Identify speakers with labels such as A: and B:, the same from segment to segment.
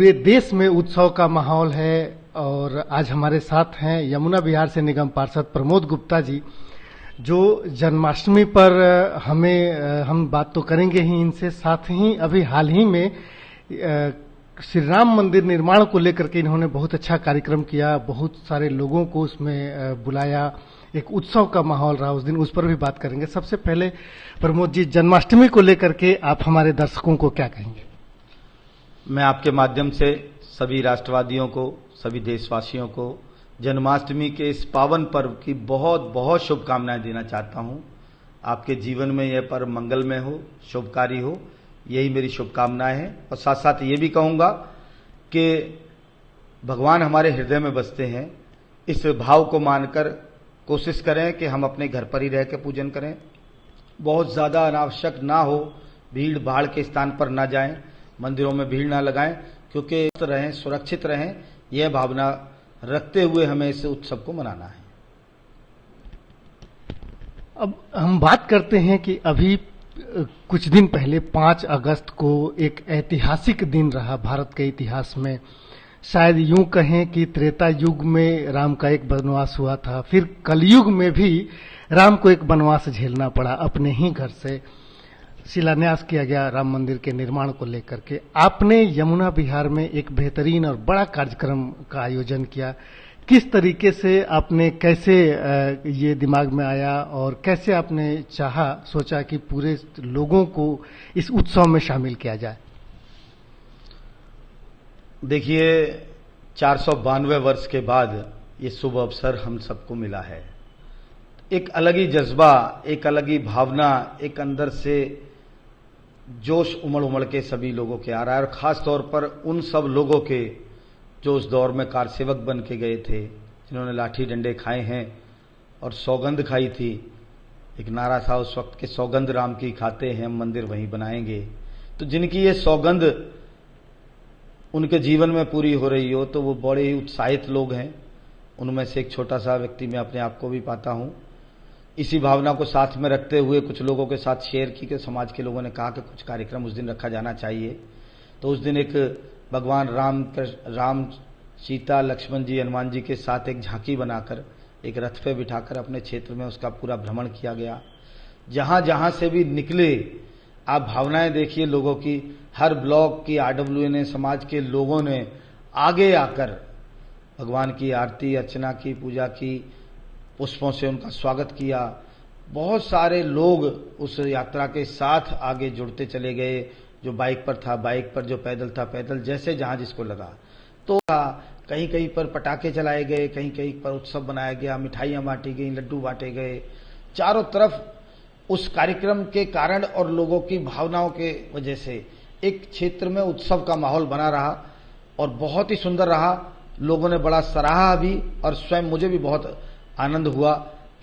A: पूरे देश में उत्सव का माहौल है और आज हमारे साथ हैं यमुना विहार से निगम पार्षद प्रमोद गुप्ता जी, जो जन्माष्टमी पर हम बात तो करेंगे ही इनसे, साथ ही अभी हाल ही में श्री राम मंदिर निर्माण को लेकर के इन्होंने बहुत अच्छा कार्यक्रम किया, बहुत सारे लोगों को उसमें बुलाया, एक उत्सव का माहौल रहा उस दिन, उस पर भी बात करेंगे। सबसे पहले प्रमोद जी, जन्माष्टमी को लेकर के आप हमारे दर्शकों को क्या कहेंगे?
B: मैं आपके माध्यम से सभी राष्ट्रवादियों को, सभी देशवासियों को जन्माष्टमी के इस पावन पर्व की बहुत बहुत शुभकामनाएं देना चाहता हूं। आपके जीवन में यह पर्व मंगलमय हो, शुभकारी हो, यही मेरी शुभकामनाएं हैं। और साथ साथ ये भी कहूंगा कि भगवान हमारे हृदय में बसते हैं, इस भाव को मानकर कोशिश करें कि हम अपने घर पर ही रह के पूजन करें, बहुत ज्यादा अनावश्यक ना हो, भीड़ भाड़ के स्थान पर ना जाएं, मंदिरों में भीड़ ना लगाएं, क्योंकि रहें, सुरक्षित रहें, यह भावना रखते हुए हमें इस उत्सव को मनाना है।
A: अब हम बात करते हैं कि अभी कुछ दिन पहले 5 अगस्त को एक ऐतिहासिक दिन रहा भारत के इतिहास में। शायद यूं कहें कि त्रेता युग में राम का एक वनवास हुआ था, फिर कलयुग में भी राम को एक वनवास झेलना पड़ा, अपने ही घर से शिलान्यास किया गया राम मंदिर के निर्माण को लेकर के। आपने यमुना विहार में एक बेहतरीन और बड़ा कार्यक्रम का आयोजन किया, किस तरीके से आपने, कैसे ये दिमाग में आया और कैसे आपने सोचा कि पूरे लोगों को इस उत्सव में शामिल किया जाए?
B: देखिए, 492 वर्ष के बाद ये शुभ अवसर हम सबको मिला है। एक अलग ही जज्बा, एक अलग ही भावना, एक अंदर से जोश उमड़ उमड़ के सभी लोगों के आ रहा है, और खास तौर पर उन सब लोगों के जो उस दौर में कारसेवक बन के गए थे, जिन्होंने लाठी डंडे खाए हैं और सौगंध खाई थी। एक नारा था उस वक्त के, सौगंध राम की खाते हैं, हम मंदिर वहीं बनाएंगे। तो जिनकी ये सौगंध उनके जीवन में पूरी हो रही हो, तो वो बड़े ही उत्साहित लोग हैं। उनमें से एक छोटा सा व्यक्ति मैं अपने आप को भी पाता हूं। इसी भावना को साथ में रखते हुए कुछ लोगों के साथ शेयर की कि समाज के लोगों ने कहा कि कुछ कार्यक्रम उस दिन रखा जाना चाहिए। तो उस दिन एक भगवान राम, सीता, लक्ष्मण जी, हनुमान जी के साथ एक झांकी बनाकर एक रथ पे बिठाकर अपने क्षेत्र में उसका पूरा भ्रमण किया गया। जहां जहां से भी निकले, आप भावनाएं देखिए लोगों की, हर ब्लॉक की आरडब्ल्यूए ने, समाज के लोगों ने आगे आकर भगवान की आरती अर्चना की, पूजा की, पुष्पों से उनका स्वागत किया। बहुत सारे लोग उस यात्रा के साथ आगे जुड़ते चले गए, जो बाइक पर था बाइक पर, जो पैदल था पैदल, जैसे जहां जिसको लगा। तो कहीं कहीं पर पटाखे चलाए गए, कहीं कहीं पर उत्सव बनाया गया, मिठाइयां बांटी गई, लड्डू बांटे गए। चारों तरफ उस कार्यक्रम के कारण और लोगों की भावनाओं के वजह से एक क्षेत्र में उत्सव का माहौल बना रहा और बहुत ही सुंदर रहा। लोगों ने बड़ा सराहा भी, और स्वयं मुझे भी बहुत आनंद हुआ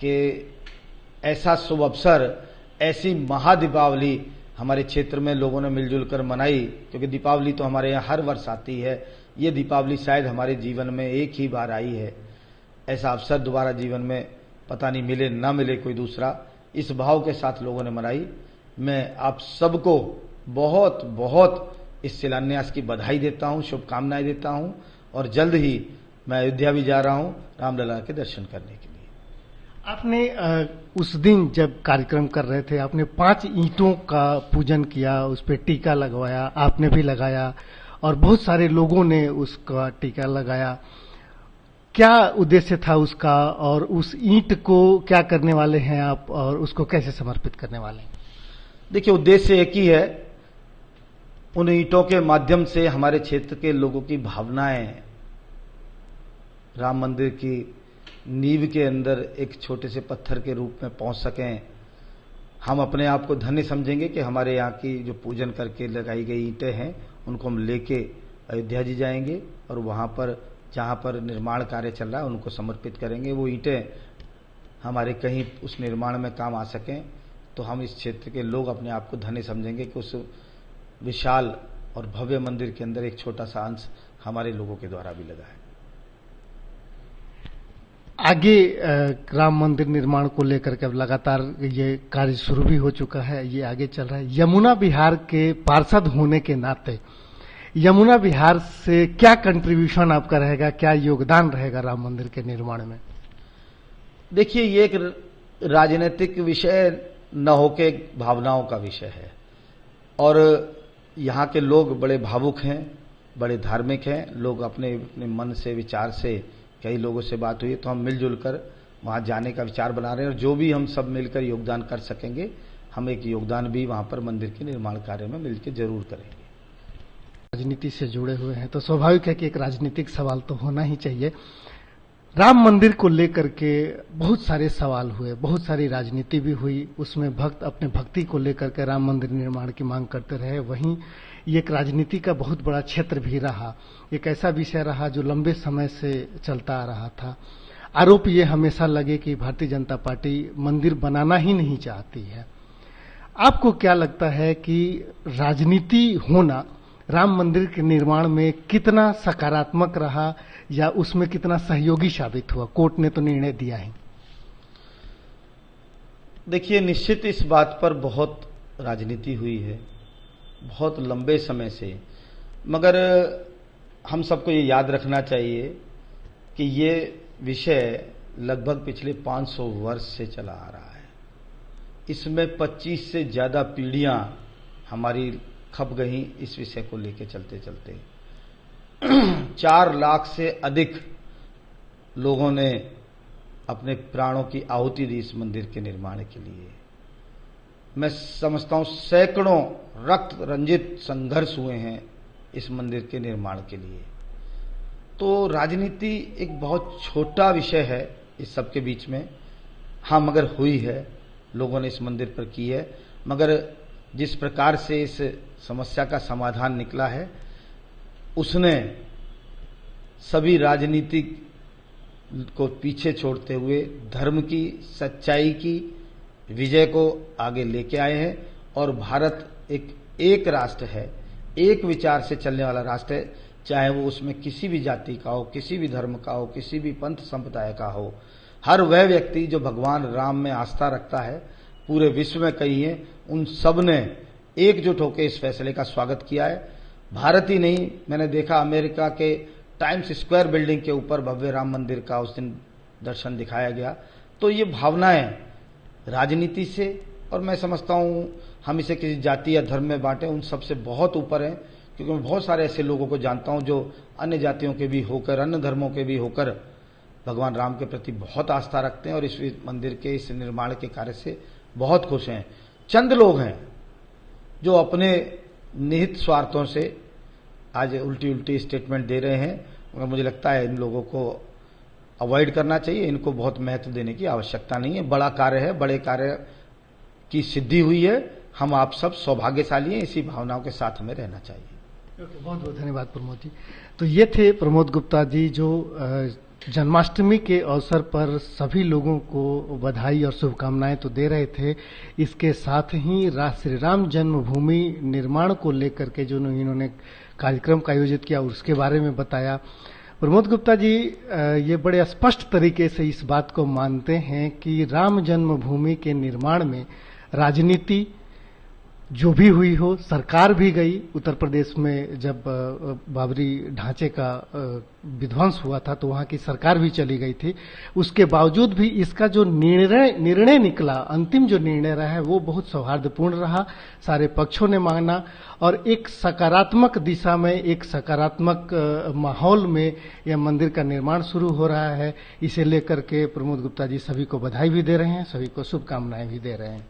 B: कि ऐसा शुभ अवसर, ऐसी महादीपावली हमारे क्षेत्र में लोगों ने मिलजुल कर मनाई। क्योंकि दीपावली तो हमारे यहाँ हर वर्ष आती है, ये दीपावली शायद हमारे जीवन में एक ही बार आई है। ऐसा अवसर दोबारा जीवन में पता नहीं मिले ना मिले कोई दूसरा। इस भाव के साथ लोगों ने मनाई। मैं आप सबको बहुत बहुत इस शिलान्यास की बधाई देता हूं, शुभकामनाएं देता हूं, और जल्द ही मैं अयोध्या भी जा रहा हूं रामलला के दर्शन करने के लिए।
A: आपने उस दिन जब कार्यक्रम कर रहे थे, आपने 5 ईंटों का पूजन किया, उस पर टीका लगवाया, आपने भी लगाया और बहुत सारे लोगों ने उसका टीका लगाया। क्या उद्देश्य था उसका, और उस ईंट को क्या करने वाले हैं आप, और उसको कैसे समर्पित करने वाले हैं?
B: देखिए, उद्देश्य एक ही है। उन ईंटों के माध्यम से हमारे क्षेत्र के लोगों की भावनाएं राम मंदिर की नींव के अंदर एक छोटे से पत्थर के रूप में पहुंच सकें। हम अपने आप को धन्य समझेंगे कि हमारे यहाँ की जो पूजन करके लगाई गई ईंटें हैं, उनको हम लेके अयोध्या जी जाएंगे और वहां पर जहां पर निर्माण कार्य चल रहा है उनको समर्पित करेंगे। वो ईंटें हमारे कहीं उस निर्माण में काम आ सकें, तो हम इस क्षेत्र के लोग अपने आप को धन्य समझेंगे कि उस विशाल और भव्य मंदिर के अंदर एक छोटा सा अंश हमारे लोगों के द्वारा भी लगा है।
A: आगे राम मंदिर निर्माण को लेकर के अब लगातार ये कार्य शुरू भी हो चुका है, ये आगे चल रहा है। यमुना विहार के पार्षद होने के नाते यमुना विहार से क्या कंट्रीब्यूशन आपका रहेगा, क्या योगदान रहेगा राम मंदिर के निर्माण में?
B: देखिए, ये एक राजनीतिक विषय न होके भावनाओं का विषय है और यहाँ के लोग बड़े भावुक हैं, बड़े धार्मिक हैं। लोग अपने अपने मन से, विचार से, कई लोगों से बात हुई तो हम मिलजुल कर वहाँ जाने का विचार बना रहे हैं और जो भी हम सब मिलकर योगदान कर सकेंगे, हम एक योगदान भी वहाँ पर मंदिर के निर्माण कार्य में मिलकर जरूर करेंगे।
A: राजनीति से जुड़े हुए हैं तो स्वाभाविक है कि एक राजनीतिक सवाल तो होना ही चाहिए। राम मंदिर को लेकर के बहुत सारे सवाल हुए, बहुत सारी राजनीति भी हुई, उसमें भक्त अपने भक्ति को लेकर के राम मंदिर निर्माण की मांग करते रहे। वहीं ये एक राजनीति का बहुत बड़ा क्षेत्र भी रहा, एक ऐसा विषय रहा जो लंबे समय से चलता आ रहा था। आरोप ये हमेशा लगे कि भारतीय जनता पार्टी मंदिर बनाना ही नहीं चाहती है। आपको क्या लगता है कि राजनीति होना राम मंदिर के निर्माण में कितना सकारात्मक रहा या उसमें कितना सहयोगी साबित हुआ? कोर्ट ने तो निर्णय दिया है।
B: देखिए, निश्चित इस बात पर बहुत राजनीति हुई है, बहुत लंबे समय से, मगर हम सबको ये याद रखना चाहिए कि ये विषय लगभग पिछले 500 वर्ष से चला आ रहा है। इसमें 25 से ज्यादा पीढ़ियां हमारी खप गई इस विषय को लेकर चलते चलते। 4 लाख से अधिक लोगों ने अपने प्राणों की आहुति दी इस मंदिर के निर्माण के लिए। मैं समझता हूं सैकड़ों रक्त रंजित संघर्ष हुए हैं इस मंदिर के निर्माण के लिए। तो राजनीति एक बहुत छोटा विषय है इस सब के बीच में। हाँ, मगर हुई है, लोगों ने इस मंदिर पर की है, मगर जिस प्रकार से इस समस्या का समाधान निकला है उसने सभी राजनीति को पीछे छोड़ते हुए धर्म की, सच्चाई की विजय को आगे लेके आए हैं और भारत एक राष्ट्र है, एक विचार से चलने वाला राष्ट्र है, चाहे वो उसमें किसी भी जाति का हो, किसी भी धर्म का हो, किसी भी पंथ संप्रदाय का हो। हर वह व्यक्ति जो भगवान राम में आस्था रखता है, पूरे विश्व में कई हैं, उन सब ने एकजुट होकर इस फैसले का स्वागत किया है। भारत ही नहीं, मैंने देखा अमेरिका के टाइम्स स्क्वायर बिल्डिंग के ऊपर भव्य राम मंदिर का उस दिन दर्शन दिखाया गया। तो ये भावनाएं राजनीति से, और मैं समझता हूं हम इसे किसी जाति या धर्म में बांटे, उन सबसे बहुत ऊपर है, क्योंकि मैं बहुत सारे ऐसे लोगों को जानता हूं जो अन्य जातियों के भी होकर, अन्य धर्मों के भी होकर भगवान राम के प्रति बहुत आस्था रखते हैं और इस मंदिर के इस निर्माण के कार्य से बहुत खुश हैं। चंद लोग हैं जो अपने निहित स्वार्थों से आज उल्टी उल्टी स्टेटमेंट दे रहे हैं, मगर मुझे लगता है इन लोगों को अवॉइड करना चाहिए, इनको बहुत महत्व देने की आवश्यकता नहीं है। बड़ा कार्य है, बड़े कार्य की सिद्धि हुई है, हम आप सब सौभाग्यशाली हैं, इसी भावनाओं के साथ हमें रहना चाहिए।
A: बहुत बहुत धन्यवाद प्रमोद जी। तो ये थे प्रमोद गुप्ता जी जो जन्माष्टमी के अवसर पर सभी लोगों को बधाई और शुभकामनाएं तो दे रहे थे, इसके साथ ही श्री राम जन्मभूमि निर्माण को लेकर के जो इन्होंने कार्यक्रम का आयोजित किया उसके बारे में बताया। प्रमोद गुप्ता जी ये बड़े स्पष्ट तरीके से इस बात को मानते हैं कि राम जन्मभूमि के निर्माण में राजनीति जो भी हुई हो, सरकार भी गई। उत्तर प्रदेश में जब बाबरी ढांचे का विध्वंस हुआ था तो वहां की सरकार भी चली गई थी। उसके बावजूद भी इसका जो निर्णय निकला, अंतिम जो निर्णय रहा है वो बहुत सौहार्दपूर्ण रहा, सारे पक्षों ने माना और एक सकारात्मक दिशा में, एक सकारात्मक माहौल में यह मंदिर का निर्माण शुरू हो रहा है। इसे लेकर के प्रमोद गुप्ता जी सभी को बधाई भी दे रहे हैं, सभी को शुभकामनाएं भी दे रहे हैं।